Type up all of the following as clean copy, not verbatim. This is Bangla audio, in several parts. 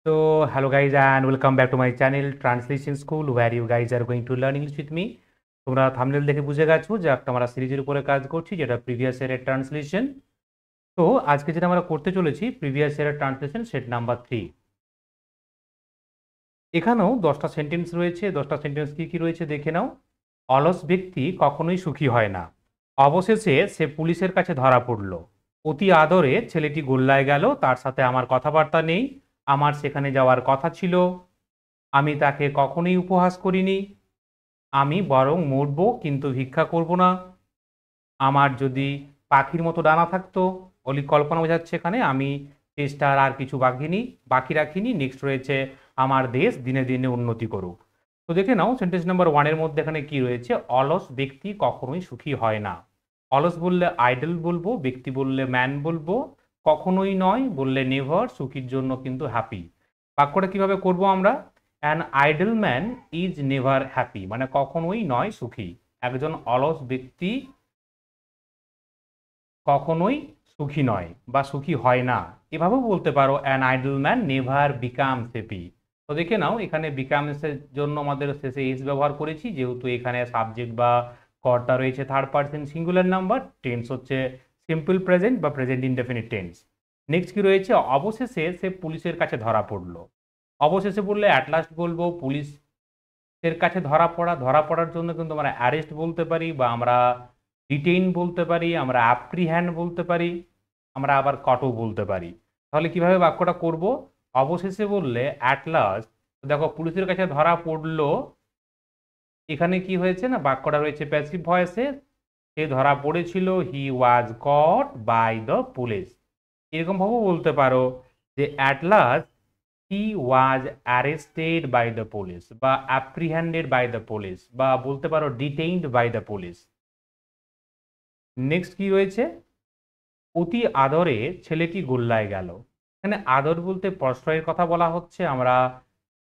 So, hello guys and welcome back to my channel Translation School where you guys are going to learn English with me. তোমরা থাম্বনেল দেখে বুঝে গেছো যে একটা আমরা সিরিজের উপরে কাজ করছি যেটা প্রিভিয়াস ইয়ারের ট্রান্সলেশন। তো আজকে যেটা আমরা করতে চলেছি প্রিভিয়াস ইয়ারের ট্রান্সলেশন সেট নাম্বার 3। এখানেও 10টা সেন্টেন্স রয়েছে। 10টা সেন্টেন্স কি কি রয়েছে দেখে নাও। অলস ব্যক্তি কখনোই সুখী হয় না, অবশেষে সে পুলিশের কাছে ধরা পড়ল। অতি আদরে ছেলেটি গোল্লায় গেল, তার সাথে আমার কথাবার্তা নেই। আমার সেখানে যাওয়ার কথা ছিল, আমি তাকে কখনোই উপহাস করিনি। আমি বরং মরবো কিন্তু ভিক্ষা করব না। আমার যদি পাখির মতো ডানা থাকতো, অলি কল্পনা বোঝাচ্ছে এখানে, আমি চেষ্টার আর কিছু বাকি রাখিনি। নেক্সট রয়েছে আমার দেশ দিনে দিনে উন্নতি করুক। তো দেখে নাও সেন্টেন্স নাম্বার 1 এর মধ্যে এখানে কি রয়েছে। অলস ব্যক্তি কখনোই সুখী হয় না। অলস বললে আইডল বলবো, ব্যক্তি বললে ম্যান বলবো, কখনোই নয় বললে নেভার, সুখীর জন্য কিন্তু হ্যাপি। বাক্যটা কিভাবে করব আমরা? An idol man is never happy, মানে কখনোই নয় সুখী। একজন অলস ব্যক্তি কখনোই সুখী নয় বা সুখী হয় না। এভাবেও বলতে পারো an idol man never becomes happy. তো দেখে নাও এখানে বিকামসের জন্য আমাদের শেষে এস ব্যবহার করেছি, যেহেতু এখানে সাবজেক্ট বা কর্তা রয়েছে third person singular number. Tense হচ্ছে সিম্পল প্রেজেন্ট বা প্রেজেন্ট ইনডেফিনিট টেন্স। নেক্সট কি রয়েছে? অবশেষে সে পুলিশের কাছে ধরা পড়লো। অবশেষে বললে অ্যাট লাস্ট বলবো। পুলিশের কাছে ধরা পড়ার জন্য কিন্তু আমরা অ্যারেস্ট বলতে পারি, বা আমরা ডিটেইন বলতে পারি, আমরা অ্যাপ্রিহ্যান্ড বলতে পারি, আমরা আবার কটও বলতে পারি। তাহলে কিভাবে বাক্যটা করব? অবশেষে বললে অ্যাট লাস্ট। দেখো পুলিশের কাছে ধরা পড়লো, এখানে কি হয়েছে না, বাক্যটা রয়েছে প্যাসিভ ভয়েসে। সে ধরা পড়েছিল, he was caught by the police. এরকম ভাবেও বলতে পারো যে at last he was arrested by the police, বা অ্যাপ্রিহ্যান্ডেড বাই দ্য পুলিশ, বা বলতে পারো detained by the police. Next কি রয়েছে? অতি আদরে ছেলেটি গোল্লায় গেল। এখানে আদর বলতে প্রশ্রয়ের কথা বলা হচ্ছে। আমরা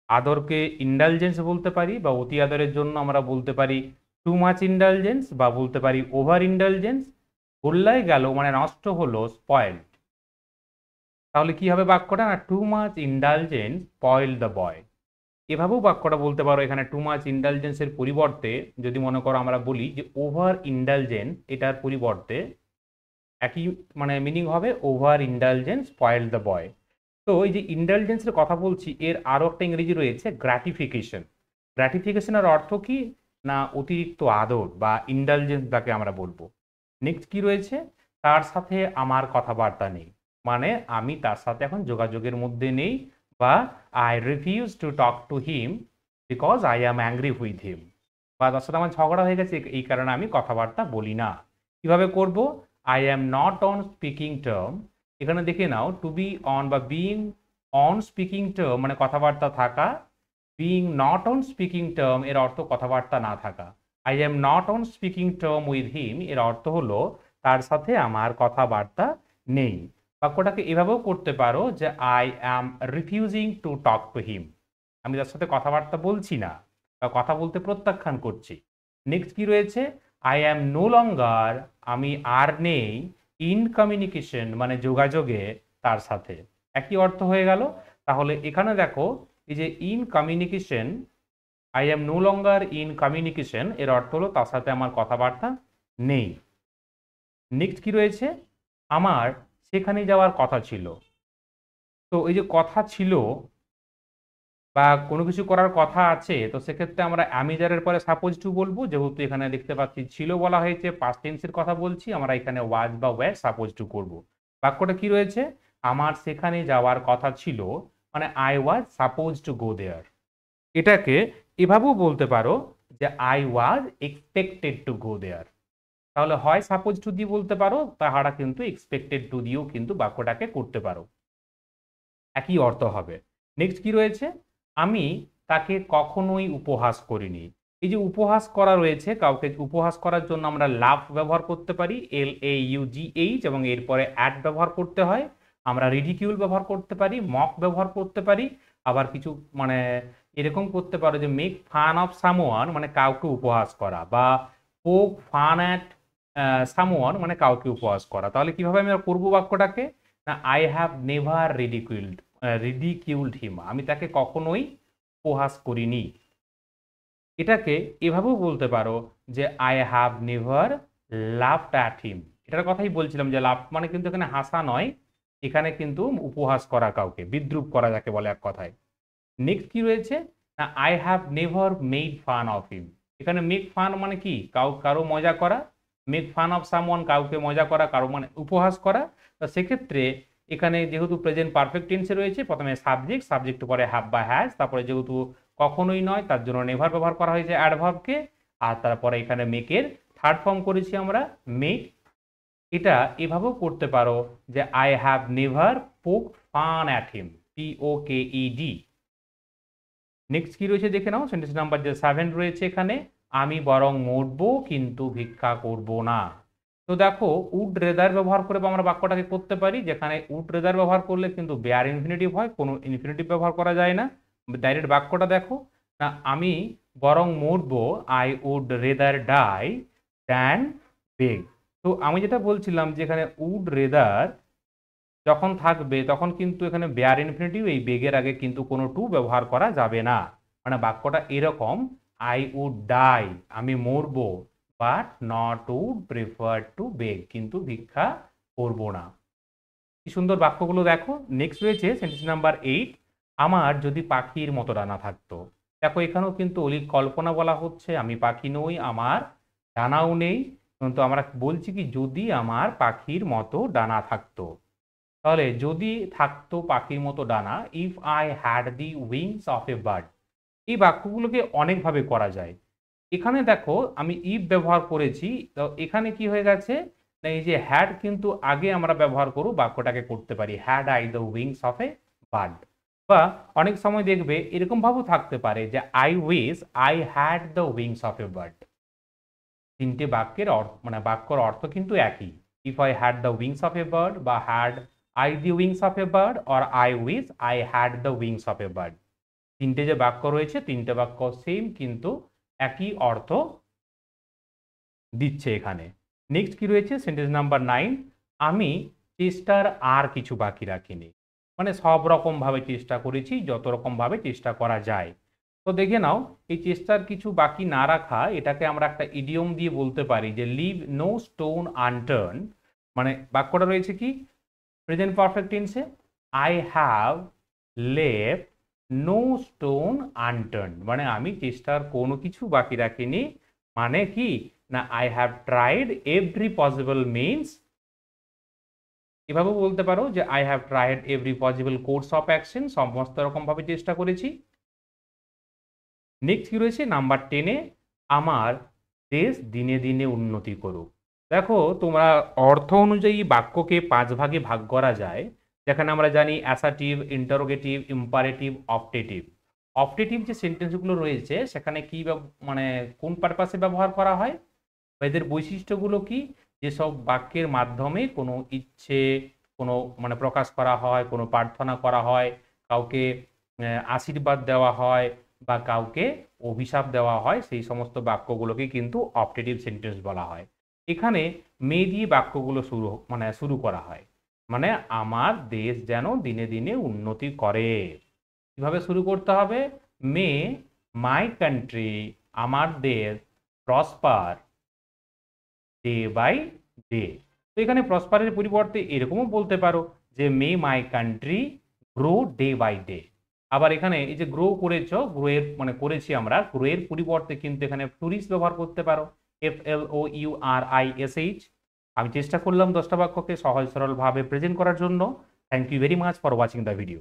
আদরকে ইন্ডালজেন্স বলতে পারি, বা অতি আদরের জন্য আমরা বলতে পারি টু মাচ ইন্ডালজেন্স, বা বলতে পারি ওভার ইন্ডালজেন্স। গোল্লায় গেল মানে নষ্ট হলো, স্পয়েলড। তাহলে কি হবে বাক্যটা? না, too much indulgence spoil the boy. এভাবেও বাক্যটা বলতে পারো। এখানে টু মাচ ইন্ডালজেন্সের পরিবর্তে যদি মনে করো আমরা বলি যে ওভার ইন্ডালজেন্স, এটার পরিবর্তে একই মানে মিনিং হবে over indulgence spoil the boy. তো এই যে ইন্ডালজেন্সের কথা বলছি, এর আরও একটা ইংরেজি রয়েছে গ্র্যাটিফিকেশন। গ্র্যাটিফিকেশনের অর্থ কি না, অতিরিক্ত আদর বা ইন্ডালজেন্স যাকে আমরা বলবো। নেক্সট কি রয়েছে? তার সাথে আমার কথাবার্তা নেই, মানে আমি তার সাথে এখন যোগাযোগের মধ্যে নেই, বা I refuse to talk to him because I am angry with him, বা তার সাথে আমার ঝগড়া হয়ে গেছে, এই কারণে আমি কথাবার্তা বলি না। কিভাবে করব? I am not on speaking term. এখানে দেখে নাও টু বি অন বা বিইং অন স্পিকিং টার্ম মানে কথাবার্তা থাকা। Being not on speaking term এর অর্থ কথাবার্তা না থাকা। I am not on speaking term with him এর অর্থ হলো তার সাথে আমার কথাবার্তা নেই। বাক্যটাকে এভাবেও করতে পারো যে I am refusing to talk to him, আমি তার সাথে কথাবার্তা বলছি না বা কথা বলতে প্রত্যাখ্যান করছি। নেক্সট কি রয়েছে? আই অ্যাম নো লঙ্গার, আমি আর নেই, ইন কমিউনিকেশন মানে যোগাযোগে তার সাথে। একই অর্থ হয়ে গেল। তাহলে এখানে দেখো এই যে in communication, I am no longer in communication এর অর্থ হলো তার সাথে আমার কথাবার্তা নেই। নেক্সট কি রয়েছে? আমার সেখানে যাওয়ার কথা ছিল। তো এই যে কথা ছিল বা কোনো কিছু করার কথা আছে, তো সেক্ষেত্রে আমরা অ্যামিজারের পরে সাপোজ টু বলবো। যেহেতু এখানে দেখতে পাচ্ছি ছিল বলা হয়েছে, পাস্ট টেন্সের কথা বলছি, আমরা এখানে ওয়াজ বা ওয়্যার সাপোজ টু করব। বাক্যটা কি রয়েছে? আমার সেখানে যাওয়ার কথা ছিল, মানে I was suppose to go there. এটাকে এভাবেও বলতে পারো যে I was expected to go there. তাহলে হয় সাপোজ টু দিয়ে বলতে পারো, তাহারা কিন্তু এক্সপেক্টেড টু দিয়েও কিন্তু বাক্যটাকে করতে পারো, একই অর্থ হবে। নেক্সট কি রয়েছে? আমি তাকে কখনোই উপহাস করিনি। এই যে উপহাস করা রয়েছে, কাউকে উপহাস করার জন্য আমরা লাভ ব্যবহার করতে পারি, LAUGH, এবং এরপরে অ্যাট ব্যবহার করতে হয়। আমরা রিডিকিউল ব্যবহার করতে পারি, মক ব্যবহার করতে পারি, আবার কিছু মানে এরকম করতে পারো যে মেক ফান অফ সামওয়ান মানে কাউকে উপহাস করা, বা পোক ফান অ্যাট সামওয়ান মানে কাউকে উপহাস করা। তাহলে কিভাবে আমরা করবো বাক্যটাকে? না, আই হ্যাভ নেভার রিডিকিউলড রিডিকিউলড হিম, আমি তাকে কখনোই উপহাস করিনি। এটাকে এভাবেও বলতে পারো যে I have never laughed at him. এটার কথাই বলছিলাম যে লাফ মানে কিন্তু এখানে হাসা নয়, এখানে কিন্তু উপহাস করা, কাউকে বিদ্রূপ করা যাকে বলে এক কথায়। নেক্সট কি রয়েছে না, I have never made fun of him. এখানে মেক ফান মানে কি, কারো মজা করা, মেক ফান অফ সামওয়ান কাউকে মজা করা, কারো মানে উপহাস করা। তো সেক্ষেত্রে এখানে যেহেতু প্রেজেন্ট পারফেক্ট টেন্সে রয়েছে, প্রথমে সাবজেক্ট, সাবজেক্ট পরে হ্যাভ বা হ্যাজ, তারপরে যেহেতু কখনোই নয় তার জন্য নেভার ব্যবহার করা হয়েছে অ্যাডভার্বকে, আর তারপরে এখানে মেকের থার্ড ফর্ম করেছি আমরা মেক। এটা এভাবেও করতে পারো যে আই হ্যাভ নেভার পোক fun at him, POKED। Next কি রয়েছে দেখে নাও, সেন্টেন্স নাম্বার যে 7 রয়েছে এখানে, আমি বরং মরবো কিন্তু ভিক্ষা করব না। তো দেখো উড রেদার ব্যবহার করে আমরা বাক্যটাকে করতে পারি, যেখানে উড রেদার ব্যবহার করলে কিন্তু বেয়ার ইনফিনিটিভ হয়, কোনো ইনফিনিটিভ ব্যবহার করা যায় না। ডাইরেক্ট বাক্যটা দেখো না, আমি বরং মরবো, I would rather die than beg. তো আমি যেটা বলছিলাম যে এখানে উড রেদার যখন থাকবে তখন কিন্তু এখানে বেয়ার ইনফিনিটিভ, এই বেগের আগে কিন্তু কোনো টু ব্যবহার করা যাবে না। মানে বাক্যটা এরকম, আই উড ডাই, আমি মরবো, but not would prefer to beg, কিন্তু ভিক্ষা করব না। কি সুন্দর বাক্যগুলো দেখো। নেক্সট রয়েছে সেন্টেন্স নাম্বার 8, আমার যদি পাখির মতো ডানা থাকতো। দেখো এখানেও কিন্তু অলিক কল্পনা বলা হচ্ছে, আমি পাখি নই, আমার ডানাও নেই, কিন্তু আমরা বলছি কি যদি আমার পাখির মতো ডানা থাকতো। তাহলে যদি থাকতো পাখির মতো ডানা, if I had the wings of a bird. এই বাক্যগুলোকে অনেকভাবে করা যায়। এখানে দেখো আমি ইফ ব্যবহার করেছি, তো এখানে কি হয়ে গেছে না, এই যে হ্যাড কিন্তু আগে আমরা ব্যবহার করব বাক্যটাকে করতে পারি, had I the wings of a bird. বা অনেক সময় দেখবে এরকম ভাবেও থাকতে পারে যে I wish I had the wings of a bird. তিনটে বাক্যের অর্থ মানে বাক্যর অর্থ কিন্তু একই, if I had the wings of a bird, বা had I the wings of a bird, or I wish I had the wings of a bird. তিনটে যে বাক্য রয়েছে, তিনটে বাক্য সেম কিন্তু একই অর্থ দিচ্ছে এখানে। নেক্সট কি রয়েছে সেন্টেন্স নাম্বার 9, আমি চেষ্টার আর কিছু বাকি রাখিনি। মানে সব রকম ভাবে চেষ্টা করেছি, যত রকম ভাবে চেষ্টা করা যায়। তো দেখে নাও এই চেষ্টার কিছু বাকি না রাখা, এটাকে আমরা একটা ইডিয়ম দিয়ে বলতে পারি যে লিভ নো স্টোন আনটার্ন। মানে বাক্যটা রয়েছে কি প্রেজেন্ট পারফেক্ট টেন্সে, I have left no stone unturned, মানে আমি চেষ্টার কোনো কিছু বাকি রাখিনি। মানে কি না, I have tried every possible means. এভাবে বলতে পারো যে I have tried every possible course of action, সমস্ত রকম ভাবে চেষ্টা করেছি। নেক্সট কি রয়েছে নাম্বার 10-এ, আমার দেশ দিনে দিনে উন্নতি করুক। দেখো তোমরা অর্থ অনুযায়ী বাক্যকে 5 ভাগে ভাগ করা যায়, যেখানে আমরা জানি assertive, interrogative, imperative, optative. Optative যে সেন্টেন্সগুলো রয়েছে সেখানে কি মানে কোন পারপাসে ব্যবহার করা হয়, বা এদের বৈশিষ্ট্যগুলো কি, যেসব বাক্যের মাধ্যমে কোনো ইচ্ছে কোনো মানে প্রকাশ করা হয়, কোনো প্রার্থনা করা হয়, কাউকে আশীর্বাদ দেওয়া হয়, বা কাউকে অভিশাপ দেওয়া হয়, সেই সমস্ত বাক্যগুলোকে কিন্তু অপটেটিভ সেন্টেন্স বলা হয়। এখানে মে দিয়ে বাক্যগুলো শুরু করা হয়, মানে আমার দেশ যেন দিনে দিনে উন্নতি করে। কিভাবে শুরু করতে হবে, মে মাই কান্ট্রি, আমার দেশ, প্রসপার ডে বাই ডে। তো এখানে প্রসপারের পরিবর্তে এরকমও বলতে পারো যে may my country grow day by day. আবার এখানে এই যে গ্রো করেছ, গ্রো এর মানে করেছি আমরা, গ্রো এর পরিবর্তে কিন্তু এখানে ফ্লুরিশ ব্যবহার করতে পারো, FLOURISH। আমি চেষ্টা করলাম 10টা বাক্যকে সহজ সরলভাবে প্রেজেন্ট করার জন্য। Thank you very much for watching the video.